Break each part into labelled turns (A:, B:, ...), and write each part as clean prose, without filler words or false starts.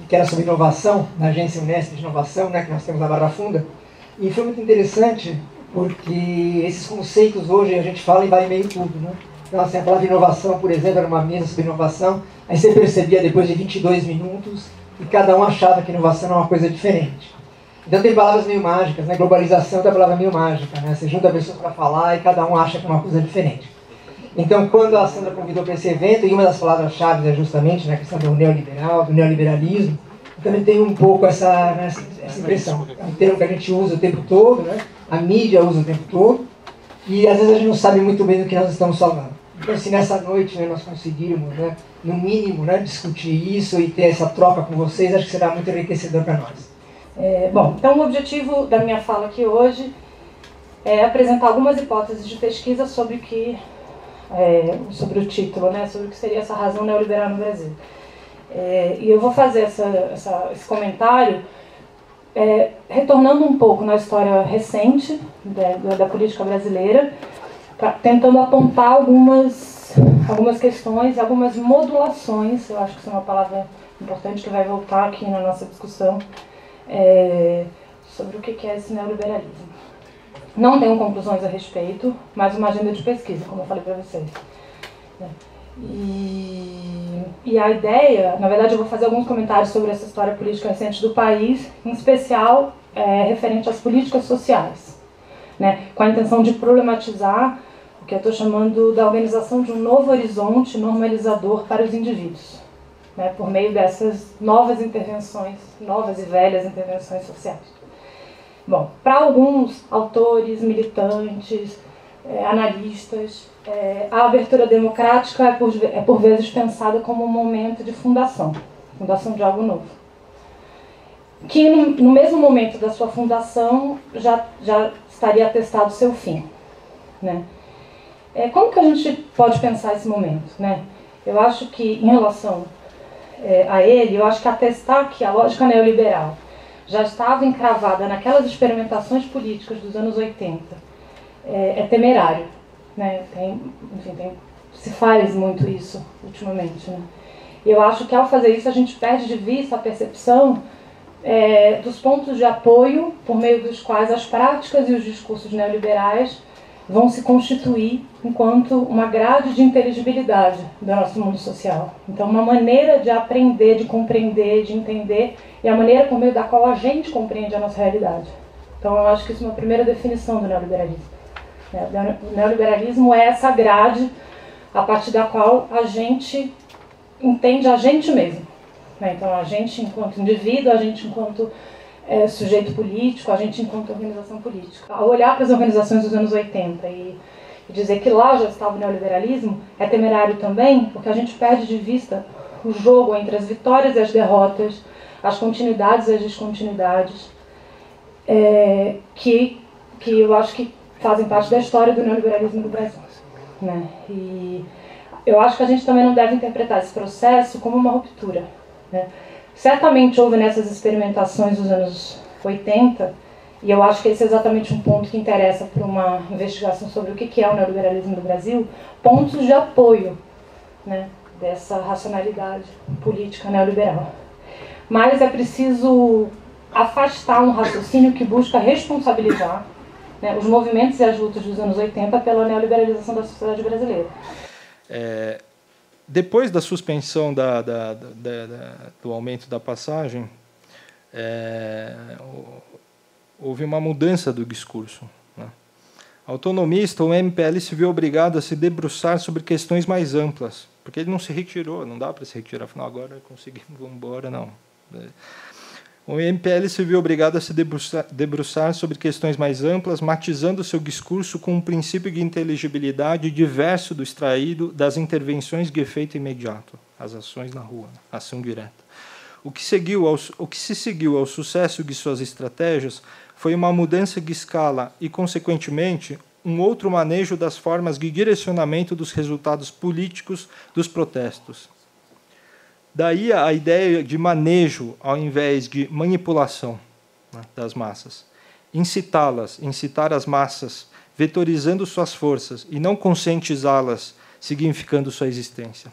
A: que era sobre inovação, na agência Unesp de inovação, né, que nós temos na Barra Funda, e foi muito interessante, porque esses conceitos hoje a gente fala e vai meio tudo, né? Então, assim, a palavra inovação, por exemplo, era uma mesa sobre inovação, aí você percebia depois de 22 minutos, e cada um achava que inovação era uma coisa diferente. Então tem palavras meio mágicas, né? Globalização é uma palavra meio mágica, né? Você junta pessoas para falar e cada um acha que é uma coisa diferente. Então, quando a Sandra convidou para esse evento, e uma das palavras-chave é justamente, né, a questão do neoliberal, do neoliberalismo, eu também tenho um pouco essa impressão. É um termo que a gente usa o tempo todo, né? A mídia usa o tempo todo, e às vezes a gente não sabe muito bem do que nós estamos falando. Então, se nessa noite, né, nós conseguirmos, né, no mínimo, né, discutir isso e ter essa troca com vocês, acho que será muito enriquecedor para nós.
B: Bom, então o objetivo da minha fala aqui hoje é apresentar algumas hipóteses de pesquisa sobre o título, né, sobre o que seria essa razão neoliberal no Brasil. E eu vou fazer esse comentário retornando um pouco na história recente da política brasileira, tentando apontar algumas questões, algumas modulações, eu acho que isso é uma palavra importante que vai voltar aqui na nossa discussão, sobre o que é esse neoliberalismo. Não tenho conclusões a respeito, mas uma agenda de pesquisa, como eu falei para vocês. E a ideia, na verdade eu vou fazer alguns comentários sobre essa história política recente do país, em especial referente às políticas sociais, né, com a intenção de problematizar o que eu estou chamando da organização de um novo horizonte normalizador para os indivíduos, né, por meio dessas novas intervenções, novas e velhas intervenções sociais. Bom, para alguns autores, militantes, analistas, a abertura democrática é por vezes pensada como um momento de fundação de algo novo. Que no mesmo momento da sua fundação já estaria atestado seu fim, né? Como que a gente pode pensar esse momento, né? Eu acho que, em relação a ele, eu acho que atestar que a lógica neoliberal já estava encravada naquelas experimentações políticas dos anos 80 é temerário, né? Se faz muito isso ultimamente, né? E eu acho que ao fazer isso a gente perde de vista a percepção dos pontos de apoio por meio dos quais as práticas e os discursos neoliberais vão se constituir enquanto uma grade de inteligibilidade do nosso mundo social. Então, uma maneira de aprender, de compreender, de entender, e a maneira por meio da qual a gente compreende a nossa realidade. Então, eu acho que isso é uma primeira definição do neoliberalismo. O neoliberalismo é essa grade a partir da qual a gente entende a gente mesmo. Então, a gente enquanto indivíduo, a gente enquanto sujeito político, a gente enquanto organização política. Ao olhar para as organizações dos anos 80 e dizer que lá já estava o neoliberalismo, é temerário também, porque a gente perde de vista o jogo entre as vitórias e as derrotas, as continuidades e as descontinuidades, que eu acho que fazem parte da história do neoliberalismo do Brasil, né? E eu acho que a gente também não deve interpretar esse processo como uma ruptura, né? Certamente houve nessas experimentações dos anos 80, e eu acho que esse é exatamente um ponto que interessa para uma investigação sobre o que é o neoliberalismo do Brasil, pontos de apoio, né, dessa racionalidade política neoliberal. Mas é preciso afastar um raciocínio que busca responsabilizar, né, os movimentos e as lutas dos anos 80 pela neoliberalização da sociedade brasileira.
C: Depois da suspensão do aumento da passagem, houve uma mudança do discurso, né? Autonomista, o MPL se viu obrigado a se debruçar sobre questões mais amplas, porque ele não se retirou, não dá para se retirar, afinal, agora conseguimos, vamos embora, não. O MPL se viu obrigado a se debruçar sobre questões mais amplas, matizando seu discurso com um princípio de inteligibilidade diverso do extraído das intervenções de efeito imediato, as ações na rua, ação direta. O que se seguiu ao sucesso de suas estratégias foi uma mudança de escala e, consequentemente, um outro manejo das formas de direcionamento dos resultados políticos dos protestos. Daí a ideia de manejo ao invés de manipulação, né, das massas. Incitar as massas, vetorizando suas forças e não conscientizá-las, significando sua existência.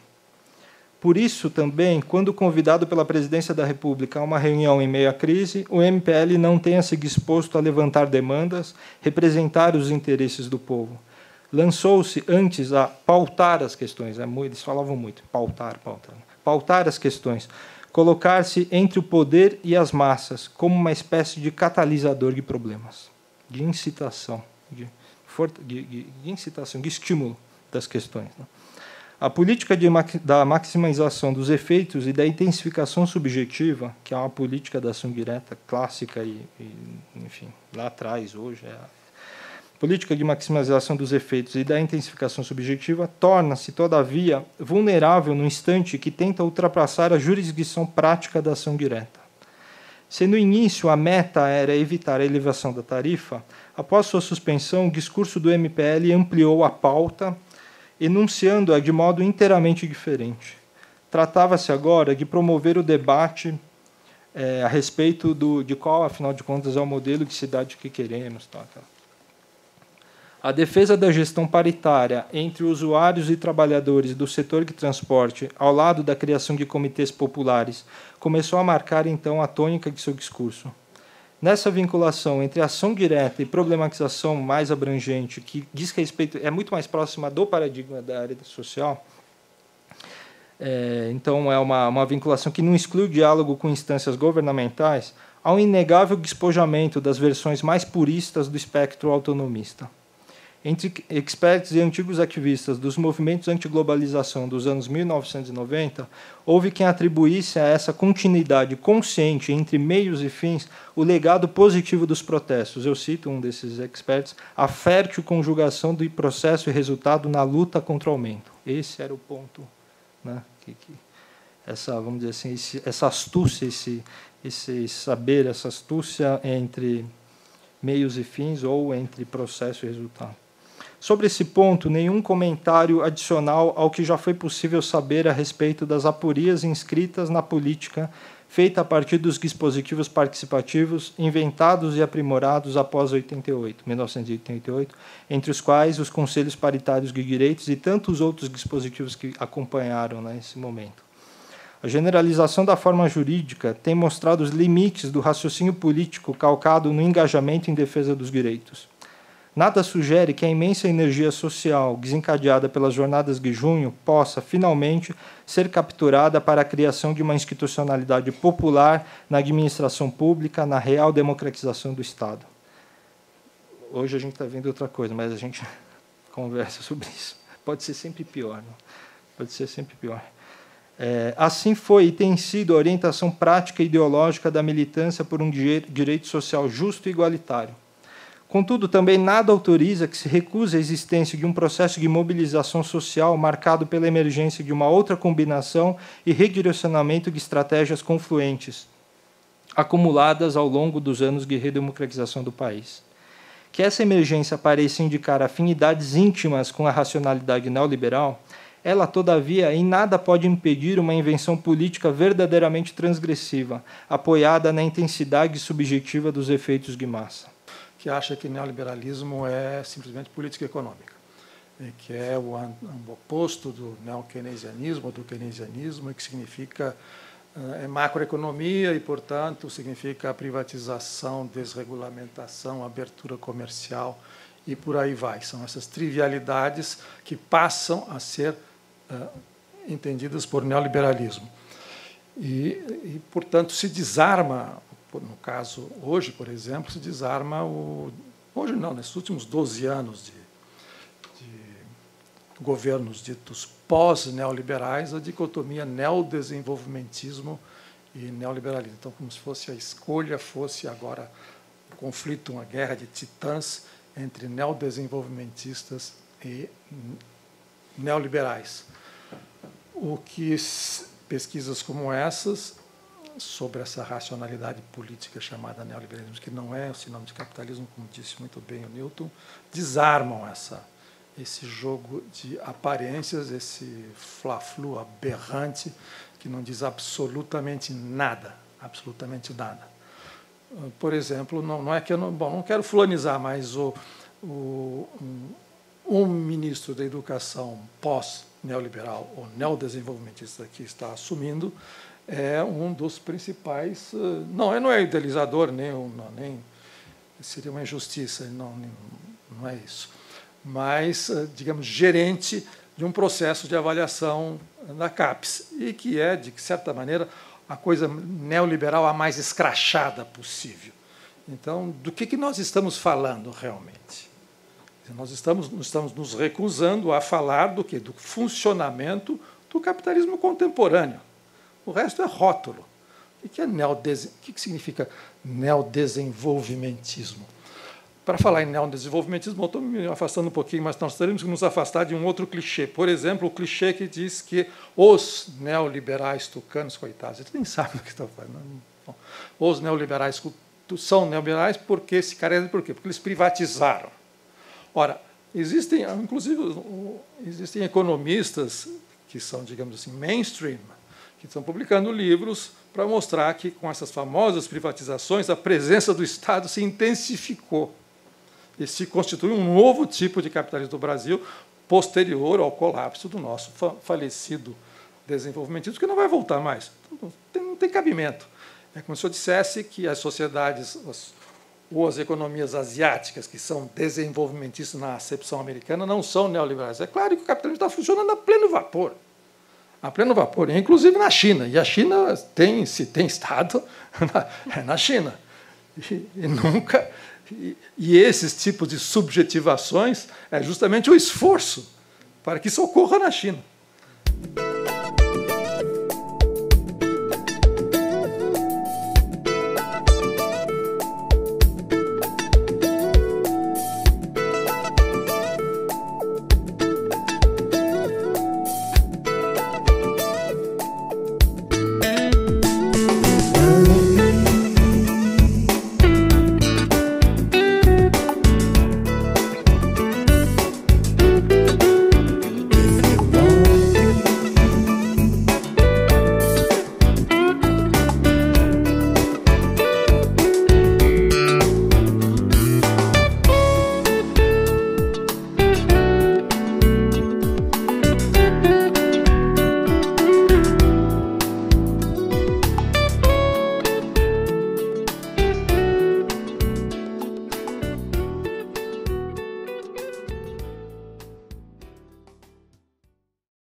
C: Por isso, também, quando convidado pela Presidência da República a uma reunião em meio à crise, o MPL não tenha se disposto a levantar demandas, representar os interesses do povo. Lançou-se antes a pautar as questões, eles falavam muito, pautar as questões, colocar-se entre o poder e as massas, como uma espécie de catalisador de problemas, de incitação, de incitação, de estímulo das questões. A política da maximização dos efeitos e da intensificação subjetiva, que é uma política da ação direta clássica enfim, lá atrás, hoje, a política de maximização dos efeitos e da intensificação subjetiva torna-se, todavia, vulnerável no instante que tenta ultrapassar a jurisdição prática da ação direta. Se no início a meta era evitar a elevação da tarifa, após sua suspensão, o discurso do MPL ampliou a pauta, enunciando-a de modo inteiramente diferente. Tratava-se agora de promover o debate a respeito de qual, afinal de contas, é o modelo de cidade que queremos. A defesa da gestão paritária entre usuários e trabalhadores do setor de transporte, ao lado da criação de comitês populares, começou a marcar, então, a tônica de seu discurso. Nessa vinculação entre ação direta e problematização mais abrangente, que diz respeito, é muito mais próxima do paradigma da área social, então é uma vinculação que não exclui o diálogo com instâncias governamentais, há um inegável despojamento das versões mais puristas do espectro autonomista. Entre experts e antigos ativistas dos movimentos antiglobalização dos anos 1990, houve quem atribuísse a essa continuidade consciente entre meios e fins o legado positivo dos protestos. Eu cito um desses experts, a fértil conjugação do processo e resultado na luta contra o aumento. Esse era o ponto, né, essa, vamos dizer assim, essa astúcia, esse saber, essa astúcia entre meios e fins ou entre processo e resultado. Sobre esse ponto, nenhum comentário adicional ao que já foi possível saber a respeito das aporias inscritas na política, feita a partir dos dispositivos participativos inventados e aprimorados após 1988, entre os quais os conselhos paritários de direitos e tantos outros dispositivos que acompanharam nesse momento. A generalização da forma jurídica tem mostrado os limites do raciocínio político calcado no engajamento em defesa dos direitos. Nada sugere que a imensa energia social desencadeada pelas jornadas de junho possa, finalmente, ser capturada para a criação de uma institucionalidade popular na administração pública, na real democratização do Estado. Hoje a gente está vendo outra coisa, mas a gente conversa sobre isso. Pode ser sempre pior. Não? Pode ser sempre pior. Assim foi e tem sido a orientação prática e ideológica da militância por um direito social justo e igualitário. Contudo, também nada autoriza que se recuse a existência de um processo de mobilização social marcado pela emergência de uma outra combinação e redirecionamento de estratégias confluentes, acumuladas ao longo dos anos de redemocratização do país. Que essa emergência pareça indicar afinidades íntimas com a racionalidade neoliberal, ela, todavia, em nada pode impedir uma invenção política verdadeiramente transgressiva, apoiada na intensidade subjetiva dos efeitos de massa.
D: Que acha que neoliberalismo é simplesmente política econômica, que é o oposto do neo-keynesianismo, do keynesianismo, que significa macroeconomia e, portanto, significa privatização, desregulamentação, abertura comercial e por aí vai. São essas trivialidades que passam a ser entendidas por neoliberalismo. E, portanto, se desarma. No caso, hoje, por exemplo, se desarma hoje não, nesses últimos 12 anos de governos ditos pós-neoliberais, a dicotomia neodesenvolvimentismo e neoliberalismo. Então, como se fosse a escolha, fosse agora um conflito, uma guerra de titãs entre neodesenvolvimentistas e neoliberais. O que pesquisas como essas sobre essa racionalidade política chamada neoliberalismo, que não é o sinônimo de capitalismo, como disse muito bem o Newton, desarmam esse jogo de aparências, esse fla-flu aberrante, que não diz absolutamente nada, absolutamente nada. Por exemplo, não é que eu não quero fulanizar, mas um ministro da Educação neoliberal ou neodesenvolvimentista que está assumindo é um dos principais... Não é idealizador, nem seria uma injustiça, não é isso. Mas, digamos, gerente de um processo de avaliação da CAPES, e que é, de certa maneira, a coisa neoliberal a mais escrachada possível. Então, do que nós estamos falando realmente? Nós estamos nos recusando a falar do quê? Do funcionamento do capitalismo contemporâneo. O resto é rótulo. O que significa neodesenvolvimentismo? Para falar em neodesenvolvimentismo, eu estou me afastando um pouquinho, mas nós teremos que nos afastar de um outro clichê. Por exemplo, o clichê que diz que os neoliberais tucanos, coitados, eles nem sabem o que estão falando. Os neoliberais são neoliberais porque se caracterizam por quê? Porque eles privatizaram. Ora, existem economistas que são, digamos assim, mainstream, que estão publicando livros para mostrar que, com essas famosas privatizações, a presença do Estado se intensificou e se constitui um novo tipo de capitalismo do Brasil posterior ao colapso do nosso falecido desenvolvimentismo, que não vai voltar mais. Não tem cabimento. É como se eu dissesse que as sociedades ou as economias asiáticas, que são desenvolvimentistas na acepção americana, não são neoliberais. É claro que o capitalismo está funcionando a pleno vapor. A pleno vapor, inclusive na China. E a China se tem Estado, é na China. E esses tipos de subjetivações é justamente o esforço para que isso ocorra na China.